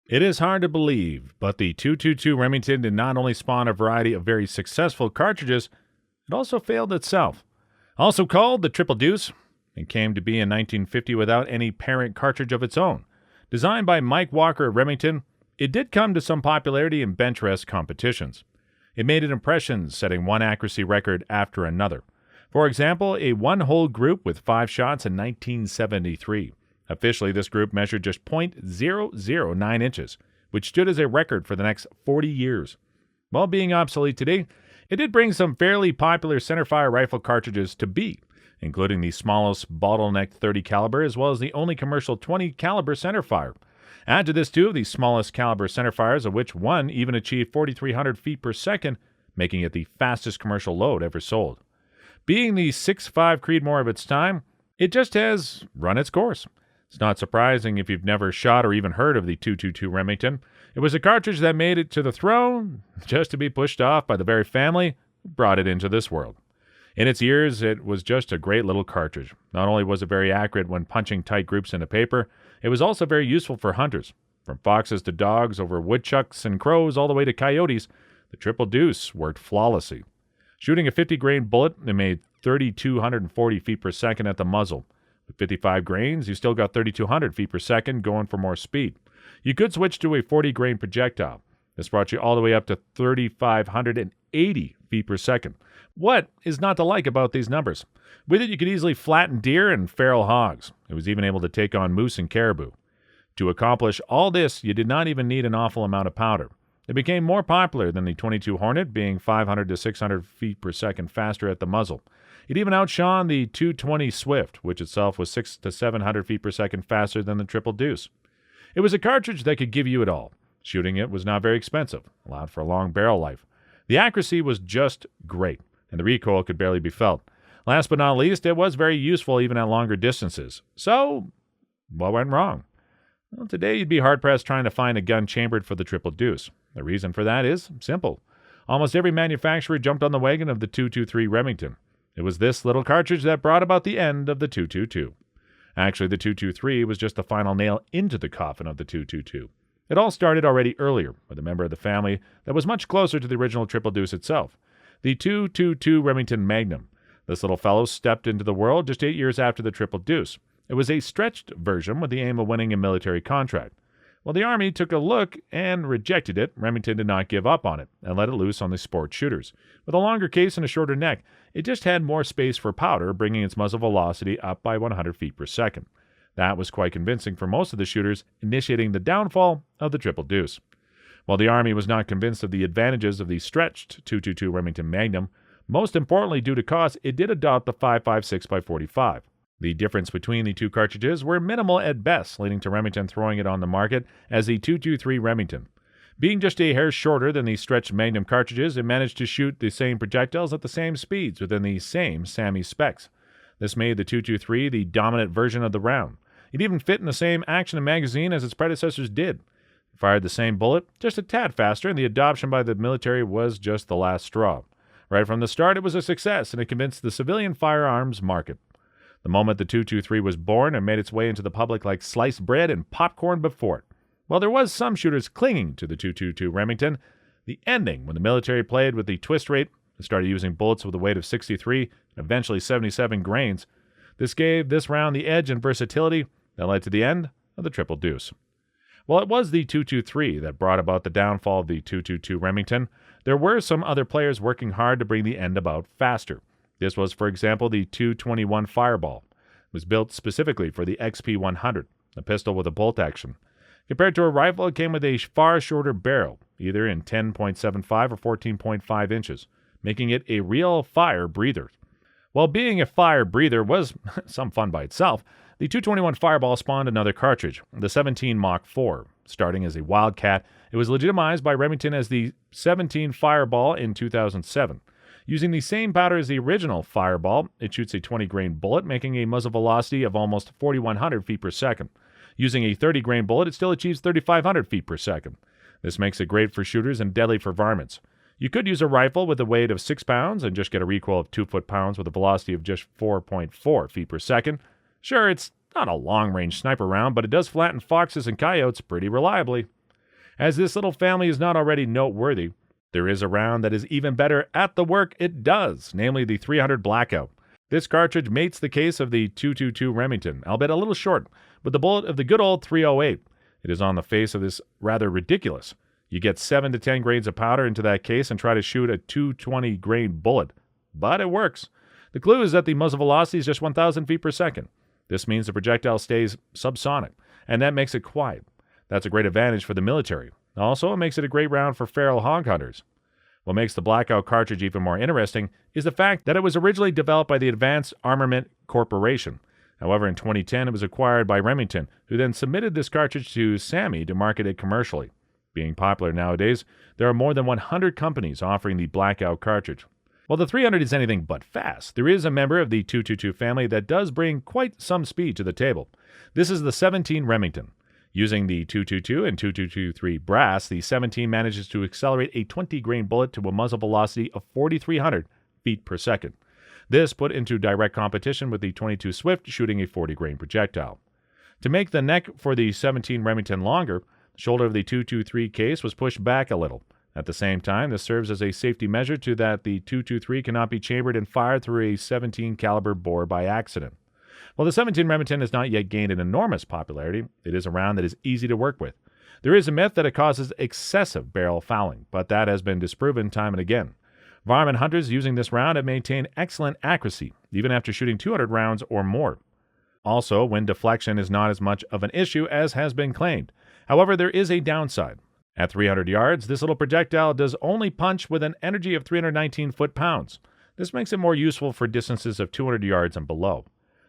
It is hard to believe, but the 222 Remington did not only spawn a variety of very successful cartridges, it also failed itself. Also called the Triple Deuce, it came to be in 1950 without any parent cartridge of its own. Designed by Mike Walker of Remington, it did come to some popularity in Benchrest competitions. It made an impression, setting one accuracy record after another. For example, a one-hole group with 5 shots in 1973. Officially, this group measured just .009 inches, which stood as a record for the next 40 years. While being obsolete today, it did bring some fairly popular centerfire rifle cartridges to be, including the smallest bottleneck 30 caliber as well as the only commercial 20 caliber centerfire. Add to this two of the smallest caliber centerfires, of which one even achieved 4,300 feet per second, making it the fastest commercial load ever sold. Being the 6.5 Creedmoor of its time, it just has run its course. It's not surprising if you've never shot or even heard of the 222 Remington. It was a cartridge that made it to the throne just to be pushed off by the very family who brought it into this world. In its years, it was just a great little cartridge. Not only was it very accurate when punching tight groups into paper, it was also very useful for hunters. From foxes to dogs, over woodchucks and crows, all the way to coyotes, the Triple Deuce worked flawlessly. Shooting a 50-grain bullet, it made 3,240 feet per second at the muzzle. With 55 grains, you still got 3,200 feet per second, going for more speed. You could switch to a 40-grain projectile. This brought you all the way up to 3,580 feet per second. What is not to like about these numbers? With it, you could easily flatten deer and feral hogs. It was even able to take on moose and caribou. To accomplish all this, you did not even need an awful amount of powder. It became more popular than the .22 Hornet, being 500 to 600 feet per second faster at the muzzle. It even outshone the .220 Swift, which itself was 600 to 700 feet per second faster than the Triple Deuce. It was a cartridge that could give you it all. Shooting it was not very expensive, allowed for a long barrel life. The accuracy was just great, and the recoil could barely be felt. Last but not least, it was very useful even at longer distances. So, what went wrong? Well, today you'd be hard-pressed trying to find a gun chambered for the Triple Deuce. The reason for that is simple. Almost every manufacturer jumped on the wagon of the 223 Remington. It was this little cartridge that brought about the end of the 222. Actually, the 223 was just the final nail into the coffin of the 222. It all started already earlier with a member of the family that was much closer to the original Triple Deuce itself, the 222 Remington Magnum. This little fellow stepped into the world just 8 years after the Triple Deuce. It was a stretched version with the aim of winning a military contract. While the Army took a look and rejected it, Remington did not give up on it and let it loose on the sport shooters. With a longer case and a shorter neck, it just had more space for powder, bringing its muzzle velocity up by 100 feet per second. That was quite convincing for most of the shooters, initiating the downfall of the Triple Deuce. While the Army was not convinced of the advantages of the stretched 222 Remington Magnum, most importantly due to cost, it did adopt the 5.56x45. The difference between the two cartridges were minimal at best, leading to Remington throwing it on the market as the 223 Remington. Being just a hair shorter than the stretched Magnum cartridges, it managed to shoot the same projectiles at the same speeds within the same SAMI specs. This made the 223 the dominant version of the round. It even fit in the same action and magazine as its predecessors did. It fired the same bullet, just a tad faster, and the adoption by the military was just the last straw. Right from the start, it was a success, and it convinced the civilian firearms market. The moment the 223 was born and made its way into the public like sliced bread and popcorn before it. While there was some shooters clinging to the 222 Remington, the ending, when the military played with the twist rate and started using bullets with a weight of 63 and eventually 77 grains, this gave this round the edge and versatility that led to the end of the Triple Deuce. While it was the 223 that brought about the downfall of the 222 Remington, there were some other players working hard to bring the end about faster. This was, for example, the 221 Fireball. It was built specifically for the XP100, a pistol with a bolt action. Compared to a rifle, it came with a far shorter barrel, either in 10.75 or 14.5 inches, making it a real fire breather. While being a fire breather was some fun by itself, the 221 Fireball spawned another cartridge, the 17 Mach 4. Starting as a Wildcat, it was legitimized by Remington as the 17 Fireball in 2007. Using the same powder as the original Fireball, it shoots a 20-grain bullet, making a muzzle velocity of almost 4,100 feet per second. Using a 30-grain bullet, it still achieves 3,500 feet per second. This makes it great for shooters and deadly for varmints. You could use a rifle with a weight of 6 pounds and just get a recoil of 2 foot-pounds with a velocity of just 4.4 feet per second. Sure, it's not a long-range sniper round, but it does flatten foxes and coyotes pretty reliably. As this little family is not already noteworthy, there is a round that is even better at the work it does, namely the 300 Blackout. This cartridge mates the case of the 222 Remington, albeit a little short, with the bullet of the good old 308. It is on the face of this rather ridiculous. You get 7 to 10 grains of powder into that case and try to shoot a 220 grain bullet. But it works. The clue is that the muzzle velocity is just 1,000 feet per second. This means the projectile stays subsonic, and that makes it quiet. That's a great advantage for the military. Also, it makes it a great round for feral hog hunters. What makes the Blackout cartridge even more interesting is the fact that it was originally developed by the Advanced Armament Corporation. However, in 2010, it was acquired by Remington, who then submitted this cartridge to SAMI to market it commercially. Being popular nowadays, there are more than 100 companies offering the Blackout cartridge. While the 300 is anything but fast, there is a member of the 222 family that does bring quite some speed to the table. This is the 17 Remington. Using the 222 and 2223 brass, the 17 manages to accelerate a 20-grain bullet to a muzzle velocity of 4,300 feet per second. This put into direct competition with the 22 Swift shooting a 40-grain projectile. To make the neck for the 17 Remington longer, the shoulder of the 223 case was pushed back a little. At the same time, this serves as a safety measure to that the 223 cannot be chambered and fired through a 17 caliber bore by accident. While the 17 Remington has not yet gained an enormous popularity, it is a round that is easy to work with. There is a myth that it causes excessive barrel fouling, but that has been disproven time and again. Varmint hunters using this round have maintained excellent accuracy, even after shooting 200 rounds or more. Also, wind deflection is not as much of an issue as has been claimed. However, there is a downside. At 300 yards, this little projectile does only punch with an energy of 319 foot-pounds. This makes it more useful for distances of 200 yards and below.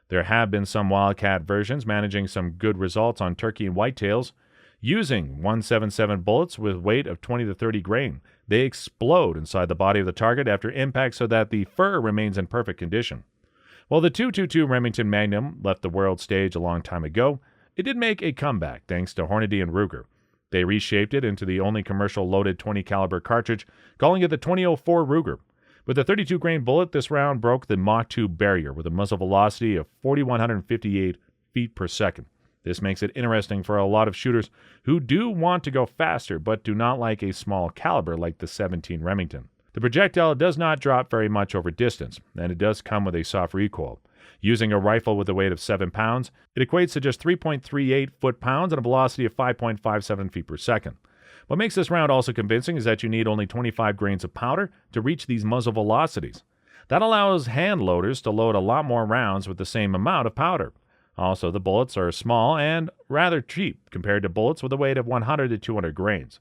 There have been some wildcat versions managing some good results on turkey and whitetails. Using 177 bullets with weight of 20 to 30 grain, they explode inside the body of the target after impact so that the fur remains in perfect condition. While the 222 Remington Magnum left the world stage a long time ago, it did make a comeback thanks to Hornady and Ruger. They reshaped it into the only commercial loaded 20 caliber cartridge, calling it the 2004 Ruger. With a 32 grain bullet, this round broke the Mach 2 barrier with a muzzle velocity of 4,158 feet per second. This makes it interesting for a lot of shooters who do want to go faster but do not like a small caliber like the 17 Remington. The projectile does not drop very much over distance, and it does come with a soft recoil. Using a rifle with a weight of 7 pounds, it equates to just 3.38 foot-pounds and a velocity of 5.57 feet per second. What makes this round also convincing is that you need only 25 grains of powder to reach these muzzle velocities. That allows hand loaders to load a lot more rounds with the same amount of powder. Also, the bullets are small and rather cheap compared to bullets with a weight of 100 to 200 grains.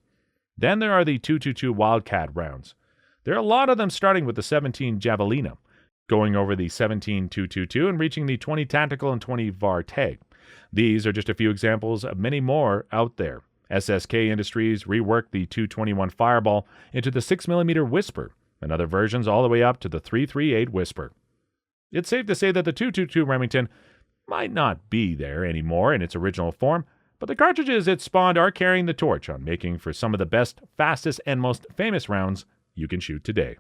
Then there are the 222 Wildcat rounds. There are a lot of them starting with the 17 Javelina, going over the 17 222 and reaching the 20 Tactical and 20 VAR tag. These are just a few examples of many more out there. SSK Industries reworked the 221 Fireball into the 6mm Whisper, and other versions all the way up to the 338 Whisper. It's safe to say that the 222 Remington might not be there anymore in its original form, but the cartridges it spawned are carrying the torch on making for some of the best, fastest, and most famous rounds you can shoot today.